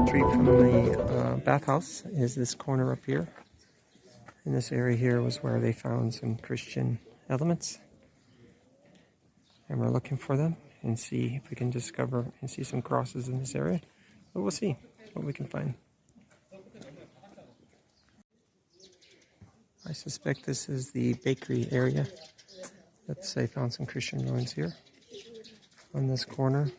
Street from the bathhouse is this corner up here. And this area here was where they found some Christian elements. And we're looking for them and see if we can discover and see some crosses in this area. But we'll see what we can find. I suspect this is the bakery area. Let's say I found some Christian ruins here on this corner.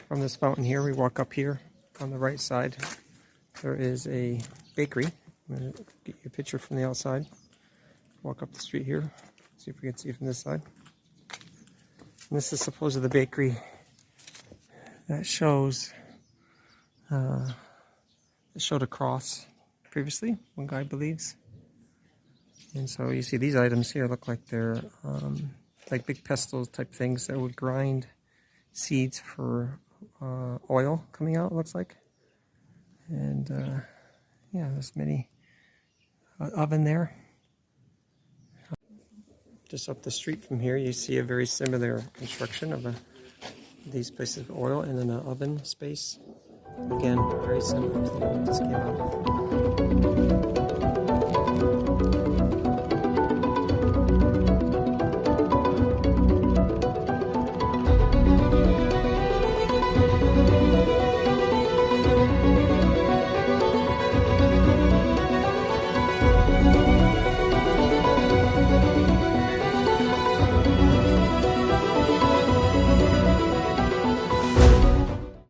From this fountain here, we walk up here on the right side. There is a bakery. I'm going to get you a picture from the outside. Walk up the street here. See if we can see from this side. And this is supposedly the bakery that shows that showed a cross previously, one guy believes. And so you see these items here look like they're like big pestle type things that would grind seeds for oil coming out, it looks like. And yeah, there's many oven there. Just up the street from here, you see a very similar construction of these places of oil and then an oven space. Again, very similar to the one we just came out of.